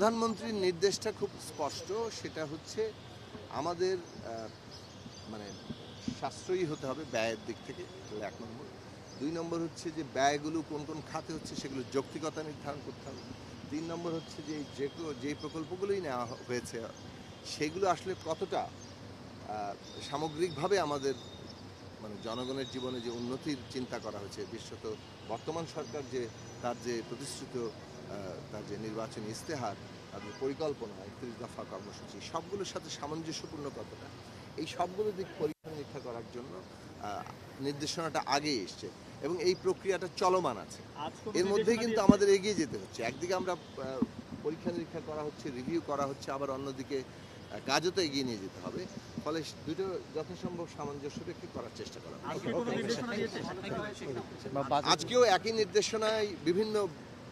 প্রধানমন্ত্রীর নির্দেশটা খুব স্পষ্ট, সেটা হচ্ছে আমাদের মানে সাশ্রয়ী হতে হবে ব্যয়ের দিক থেকে, এক নম্বর। 2 নম্বর হচ্ছে যে ব্যয়গুলো কোন কোন খাতে হচ্ছে সেগুলো যৌক্তিকতা নির্ধারণ করতে হবে। 3 নম্বর হচ্ছে যে যে প্রকল্পগুলোই নেওয়া হয়েছে সেগুলো আসলে কতটা সামগ্রিকভাবে আমাদের মানে জনগণের জীবনে যে উন্নতির চিন্তা করা হয়েছে, বিশেষত বর্তমান সরকার যে তার যে প্রতিশ্রুত তার যে নির্বাচনী ইস্তেহার, তাদের পরিকল্পনা 31 দফা কর্মসূচি সবগুলোর সাথে সামঞ্জস্যপূর্ণ কতটা, এই সবগুলো দিক পরীক্ষা নিরীক্ষা করার জন্য নির্দেশনাটা আগে এসছে এবং এই প্রক্রিয়াটা চলমান আছে। এর মধ্যেই কিন্তু আমাদের এগিয়ে যেতে হচ্ছে। একদিকে আমরা পরীক্ষা নিরীক্ষা করা হচ্ছে, রিভিউ করা হচ্ছে, আবার অন্যদিকে কাজও তো এগিয়ে নিয়ে যেতে হবে। ফলে দুটো যথাসম্ভব সামঞ্জস্য রেখে করার চেষ্টা করা। আজকেও একই নির্দেশনায় বিভিন্ন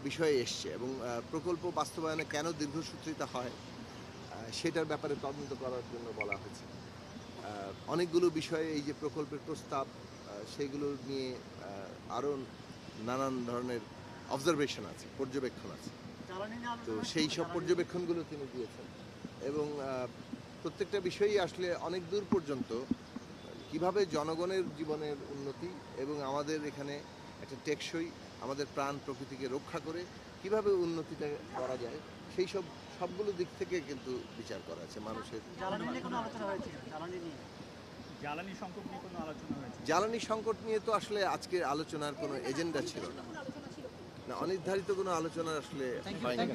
বিষয়ে এসছে এবং প্রকল্প বাস্তবায়নে কেন দীর্ঘসূত্রিতা হয় সেটার ব্যাপারে তদন্ত করার জন্য বলা হয়েছে। অনেকগুলো বিষয়ে এই যে প্রকল্পের প্রস্তাব সেগুলো নিয়ে আরও নানান ধরনের অবজারভেশন আছে, পর্যবেক্ষণ আছে। তো সেই সব পর্যবেক্ষণগুলো তিনি দিয়েছেন এবং প্রত্যেকটা বিষয়ই আসলে অনেক দূর পর্যন্ত কিভাবে জনগণের জীবনের উন্নতি এবং আমাদের এখানে একটা টেকসই আমাদের প্রাণ প্রকৃতিকে রক্ষা করে কিভাবে উন্নতিটা করা যায় সেই সবগুলো দিক থেকে কিন্তু বিচার করা আছে মানুষের। জ্বালানি সংকট নিয়ে তো আসলে আজকের আলোচনার কোনো এজেন্ডা ছিল না, অনির্ধারিত কোনো আলোচনা আসলে হয়নি।